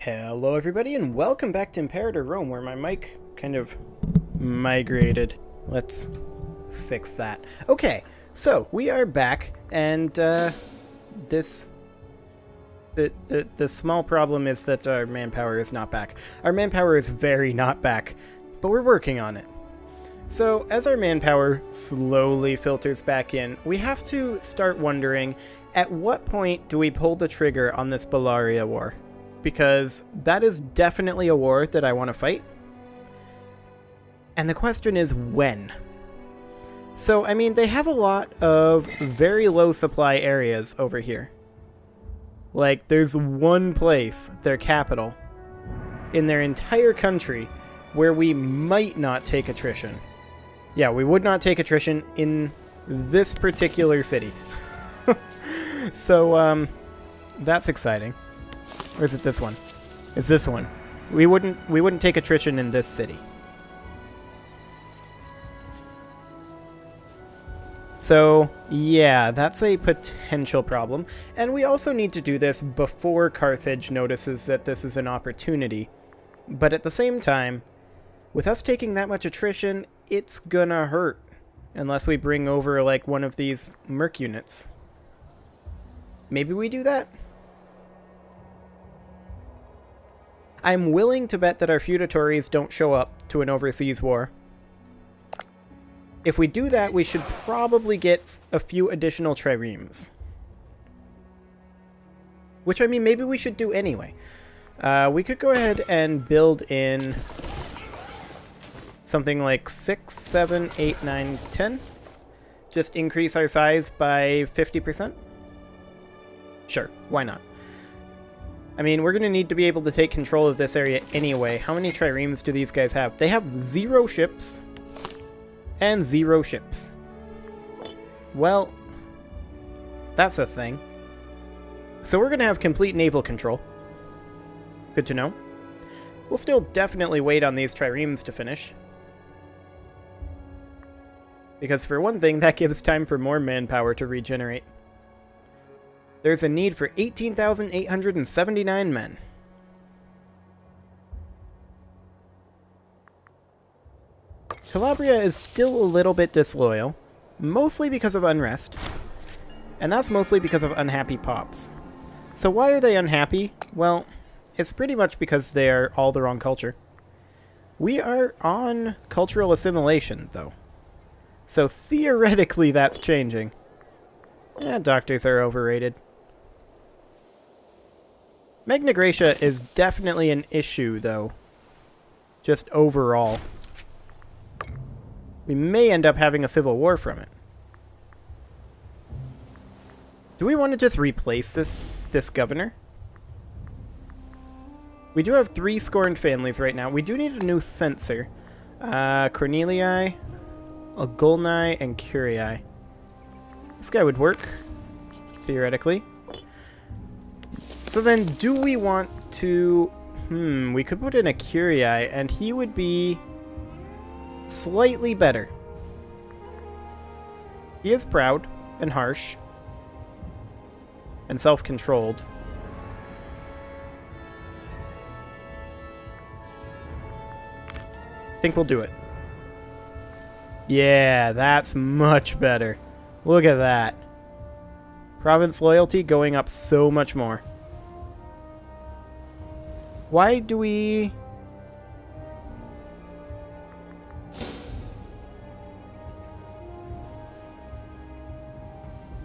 Hello everybody and welcome back to Imperator Rome, where my mic kind of migrated. Let's fix that. Okay, so we are back, and the small problem is that our manpower is not back. Our manpower is very not back, but we're working on it. So as our manpower slowly filters back in, we have to start wondering, at what point do we pull the trigger on this Bellaria war? Because that is definitely a war that I want to fight. And the question is when? So, I mean, they have a lot of very low supply areas over here. Like, there's one place, their capital, in their entire country, where we might not take attrition. Yeah, we would not take attrition in this particular city. So, that's exciting. Or is it this one? It's this one. We wouldn't take attrition in this city. So, yeah, that's a potential problem. And we also need to do this before Carthage notices that this is an opportunity. But at the same time, with us taking that much attrition, it's gonna hurt. Unless we bring over, like, one of these merc units. Maybe we do that? I'm willing to bet that our feudatories don't show up to an overseas war. If we do that, we should probably get a few additional triremes. Which, I mean, maybe we should do anyway. We could go ahead and build in something like 6, 7, 8, 9, 10. Just increase our size by 50%. Sure, why not? I mean, we're going to need to be able to take control of this area anyway. How many triremes do these guys have? They have 0 ships and 0 ships. Well, that's a thing. So we're going to have complete naval control. Good to know. We'll still definitely wait on these triremes to finish. Because for one thing, that gives time for more manpower to regenerate. There's a need for 18,879 men. Calabria is still a little bit disloyal, mostly because of unrest, and that's mostly because of unhappy pops. So why are they unhappy? Well, it's pretty much because they are all the wrong culture. We are on cultural assimilation, though. So theoretically that's changing. Doctors are overrated. Magna Graecia is definitely an issue, though. Just overall. We may end up having a civil war from it. Do we want to just replace this governor? We do have 3 scorned families right now. We do need a new censor. Cornelii, Agulni, and Curii. This guy would work, theoretically. So then, do we want to... we could put in a Curii, and he would be slightly better. He is proud and harsh and self-controlled. I think we'll do it. Yeah, that's much better. Look at that. Province loyalty going up so much more. Why do we...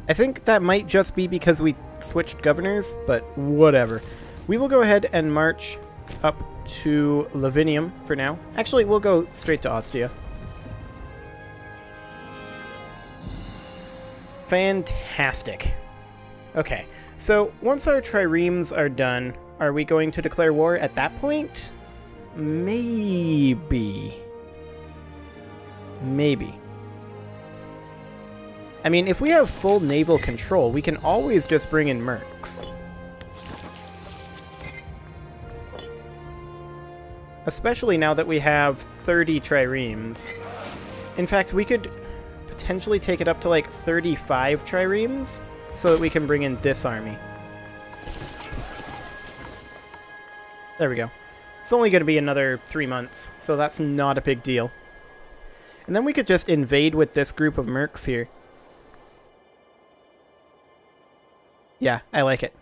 I think that might just be because we switched governors, but whatever. We will go ahead and march up to Lavinium for now. Actually, we'll go straight to Ostia. Fantastic. Okay, so once our triremes are done, are we going to declare war at that point? Maybe. Maybe. I mean, if we have full naval control, we can always just bring in mercs. Especially now that we have 30 triremes. In fact, we could potentially take it up to like 35 triremes so that we can bring in this army. There we go. It's only going to be another 3 months, so that's not a big deal. And then we could just invade with this group of mercs here. Yeah, I like it.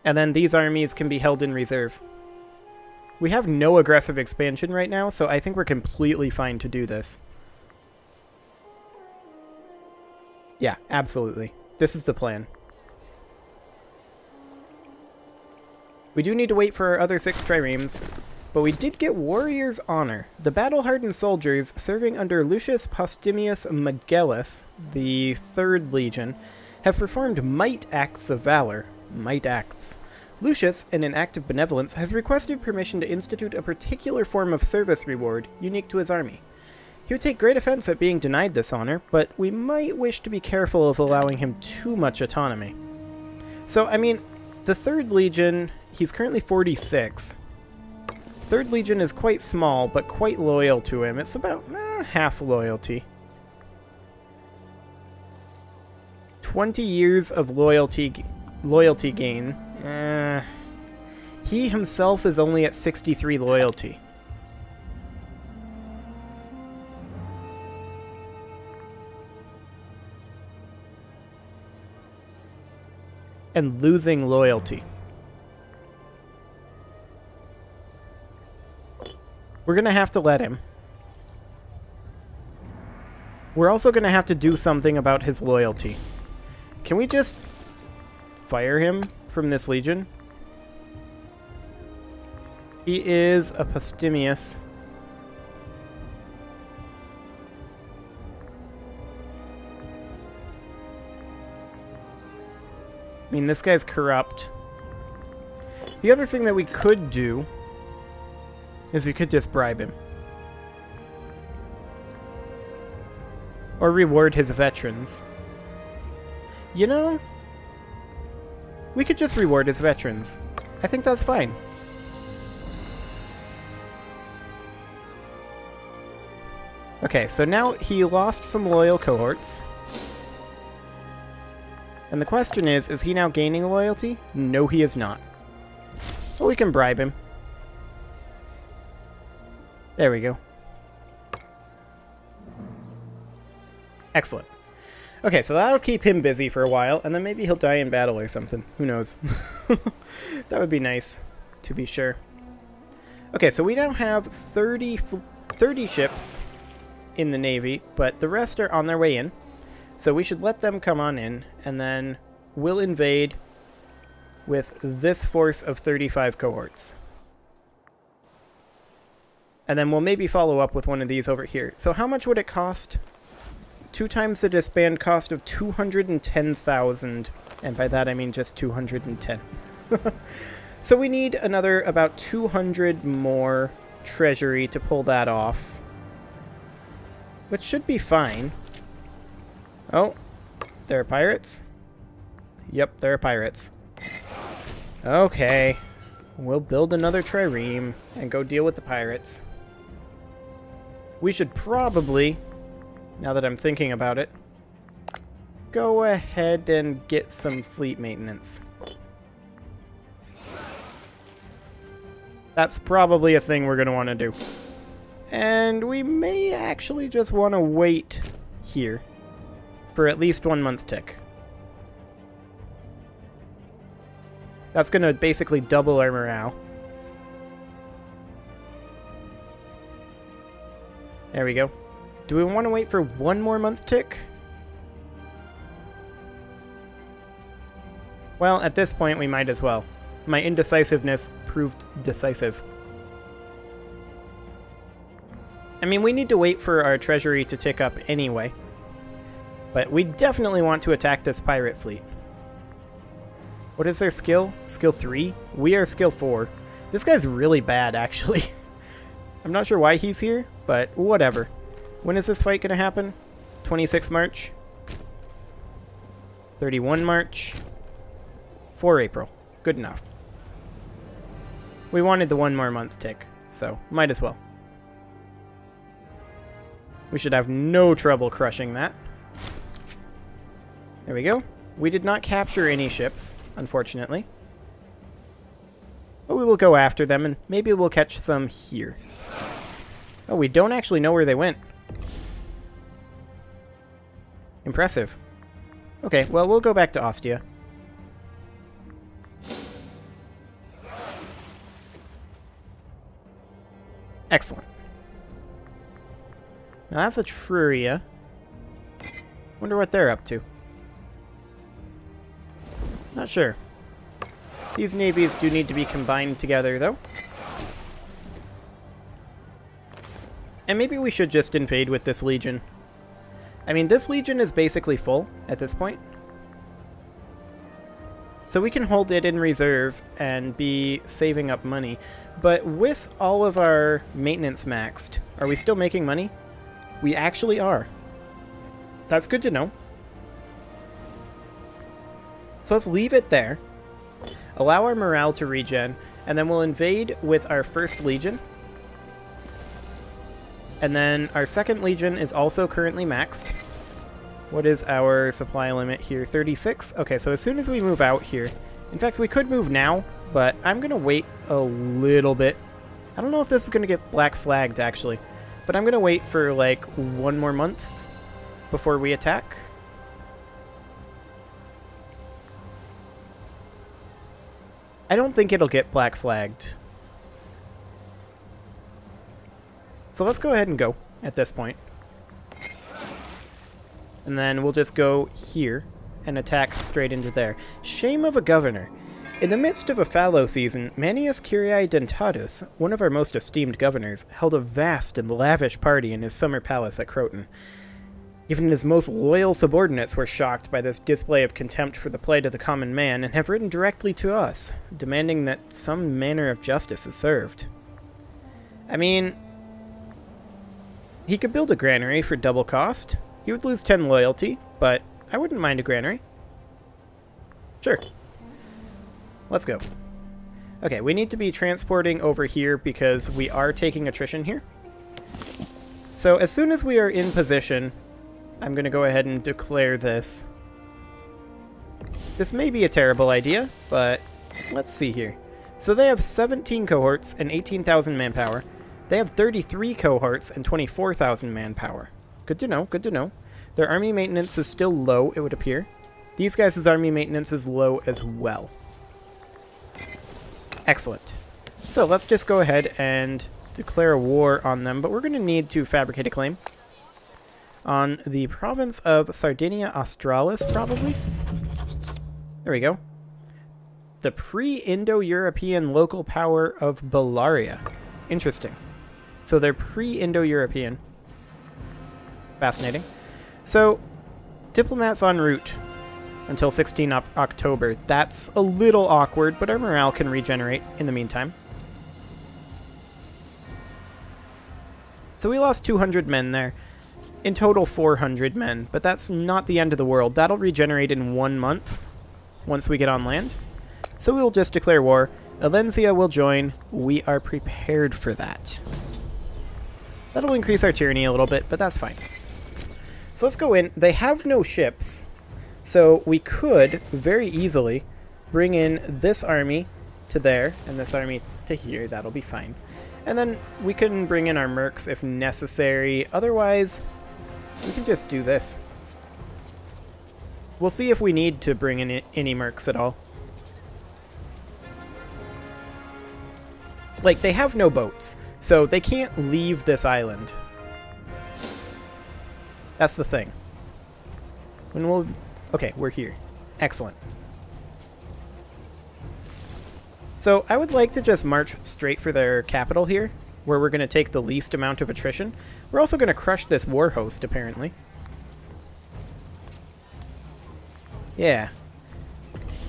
And then these armies can be held in reserve. We have no aggressive expansion right now, so I think we're completely fine to do this. Yeah, absolutely. This is the plan. We do need to wait for our other 6 triremes, but we did get Warrior's Honor. The battle-hardened soldiers serving under Lucius Postumius Magellus, the 3rd Legion, have performed might acts of valor. Might acts. Lucius, in an act of benevolence, has requested permission to institute a particular form of service reward unique to his army. He would take great offense at being denied this honor, but we might wish to be careful of allowing him too much autonomy. So, I mean, the 3rd Legion, he's currently 46. 3rd Legion is quite small, but quite loyal to him. It's about half loyalty. 20 years of loyalty gain. He himself is only at 63 loyalty. And losing loyalty. We're going to have to let him. We're also going to have to do something about his loyalty. Can we just fire him from this legion? He is a Postumius. I mean, this guy's corrupt. The other thing that we could do is we could just bribe him. Or reward his veterans. You know, we could just reward his veterans. I think that's fine. Okay, so now he lost some loyal cohorts. And the question is he now gaining loyalty? No, he is not. But we can bribe him. There we go. Excellent. Okay, so that'll keep him busy for a while, and then maybe he'll die in battle or something. Who knows? That would be nice, to be sure. Okay, so we now have 30 ships in the Navy, but the rest are on their way in. So we should let them come on in, and then we'll invade with this force of 35 cohorts. And then we'll maybe follow up with one of these over here. So how much would it cost? 2 times the disband cost of 210,000. And by that I mean just 210. So we need another about 200 more treasury to pull that off. Which should be fine. Oh, there are pirates? Yep, there are pirates. Okay. We'll build another trireme and go deal with the pirates. We should probably, now that I'm thinking about it, go ahead and get some fleet maintenance. That's probably a thing we're going to want to do. And we may actually just want to wait here for at least 1 month tick. That's going to basically double our morale. There we go. Do we want to wait for 1 more month tick? Well, at this point, we might as well. My indecisiveness proved decisive. I mean, we need to wait for our treasury to tick up anyway. But we definitely want to attack this pirate fleet. What is their skill? Skill 3? We are skill 4. This guy's really bad, actually. I'm not sure why he's here, but whatever. When is this fight going to happen? 26 March? 31 March? 4 April. Good enough. We wanted the 1 more month tick, so might as well. We should have no trouble crushing that. There we go. We did not capture any ships, unfortunately. But we will go after them, and maybe we'll catch some here. Oh, we don't actually know where they went. Impressive. Okay, well, we'll go back to Ostia. Excellent. Now that's Etruria. Wonder what they're up to. Not sure. These navies do need to be combined together, though. And maybe we should just invade with this legion. I mean, this legion is basically full at this point. So we can hold it in reserve and be saving up money. But with all of our maintenance maxed, are we still making money? We actually are. That's good to know. So let's leave it there. Allow our morale to regen, and then we'll invade with our first legion. And then our second legion is also currently maxed. What is our supply limit here? 36? Okay, so as soon as we move out here... In fact, we could move now, but I'm going to wait a little bit. I don't know if this is going to get black flagged, actually. But I'm going to wait for, like, 1 more month before we attack. I don't think it'll get black flagged. So let's go ahead and go at this point. And then we'll just go here and attack straight into there. Shame of a governor. In the midst of a fallow season, Manius Curiae Dentatus, one of our most esteemed governors, held a vast and lavish party in his summer palace at Croton. Even his most loyal subordinates were shocked by this display of contempt for the plight of the common man and have written directly to us, demanding that some manner of justice is served. I mean, he could build a granary for double cost. He would lose 10 loyalty, but I wouldn't mind a granary. Sure. Let's go. Okay, we need to be transporting over here because we are taking attrition here. So as soon as we are in position, I'm going to go ahead and declare this. This may be a terrible idea, but let's see here. So they have 17 cohorts and 18,000 manpower. They have 33 cohorts and 24,000 manpower. Good to know, good to know. Their army maintenance is still low, it would appear. These guys' army maintenance is low as well. Excellent. So let's just go ahead and declare a war on them, but we're going to need to fabricate a claim on the province of Sardinia Australis, probably. There we go. The pre-Indo-European local power of Bellaria. Interesting. So they're pre-Indo-European. Fascinating. So, diplomats en route until 16 October. That's a little awkward, but our morale can regenerate in the meantime. So we lost 200 men there. In total, 400 men, but that's not the end of the world. That'll regenerate in 1 month once we get on land. So we'll just declare war. Alenzia will join. We are prepared for that. That'll increase our tyranny a little bit, but that's fine. So let's go in. They have no ships, so we could very easily bring in this army to there and this army to here. That'll be fine. And then we can bring in our mercs if necessary. Otherwise, we can just do this. We'll see if we need to bring in any mercs at all. Like, they have no boats, so they can't leave this island. That's the thing. When we'll... Okay, we're here. Excellent. So, I would like to just march straight for their capital here, where we're going to take the least amount of attrition. We're also going to crush this war host, apparently. Yeah.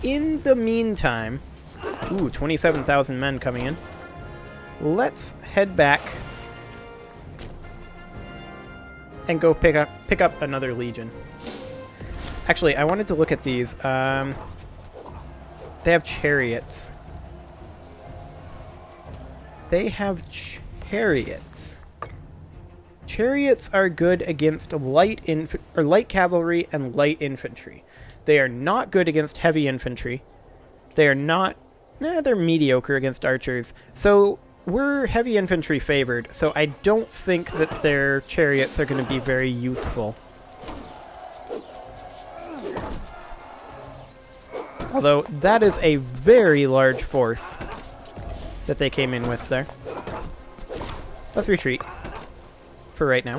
In the meantime... Ooh, 27,000 men coming in. Let's head back and go pick up another legion. Actually, I wanted to look at these. They have chariots. They have chariots. Chariots are good against light cavalry and light infantry. They are not good against heavy infantry. They are not Nah, they're mediocre against archers. So we're heavy infantry favored, so I don't think that their chariots are going to be very useful. Although, that is a very large force that they came in with there. Let's retreat. For right now.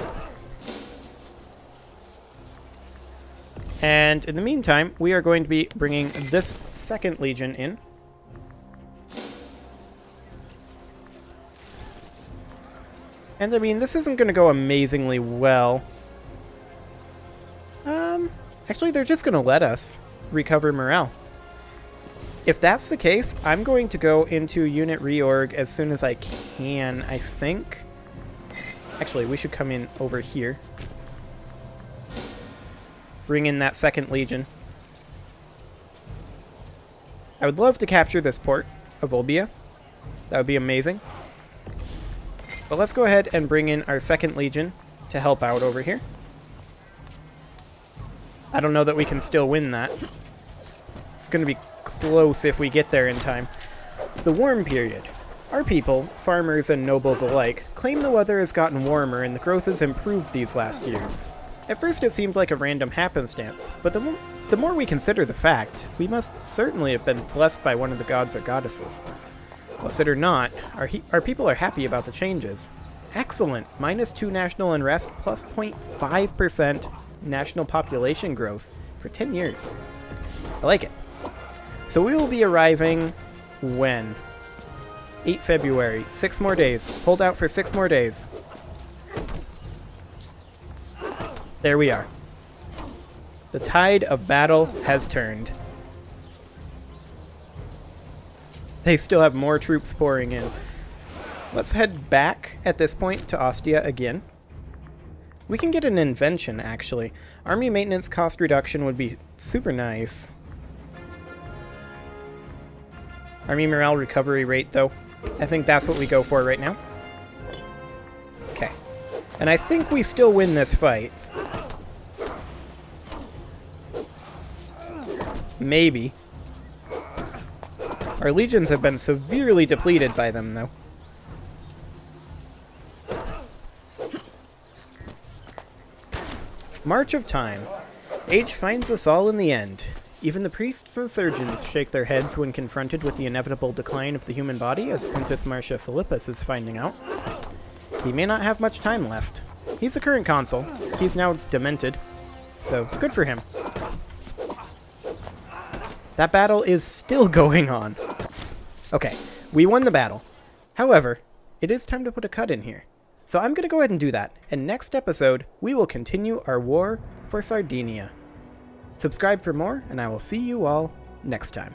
And in the meantime, we are going to be bringing this second legion in. And I mean, this isn't going to go amazingly well. Actually, they're just going to let us recover morale. If that's the case, I'm going to go into unit reorg as soon as I can, I think. Actually, we should come in over here. Bring in that second legion. I would love to capture this port of Olbia. That would be amazing. But let's go ahead and bring in our second legion to help out over here. I don't know that we can still win that. It's going to be close if we get there in time. The warm period. Our people, farmers and nobles alike, claim the weather has gotten warmer and the growth has improved these last years. At first it seemed like a random happenstance, but the more we consider the fact, we must certainly have been blessed by one of the gods or goddesses. Was it or not, our people are happy about the changes. Excellent! -2 national unrest plus 0.5% national population growth for 10 years. I like it. So we will be arriving when? 8 February. 6 more days. Hold out for 6 more days. There we are. The tide of battle has turned. They still have more troops pouring in. Let's head back at this point to Ostia again. We can get an invention, actually. Army maintenance cost reduction would be super nice. Army morale recovery rate, though. I think that's what we go for right now. Okay. And I think we still win this fight. Maybe. Our legions have been severely depleted by them, though. March of Time. Age finds us all in the end. Even the priests and surgeons shake their heads when confronted with the inevitable decline of the human body, as Quintus Marcia Philippus is finding out. He may not have much time left. He's the current consul. He's now demented. So, good for him. That battle is still going on. Okay, we won the battle. However, it is time to put a cut in here. So I'm going to go ahead and do that, and next episode, we will continue our war for Sardinia. Subscribe for more, and I will see you all next time.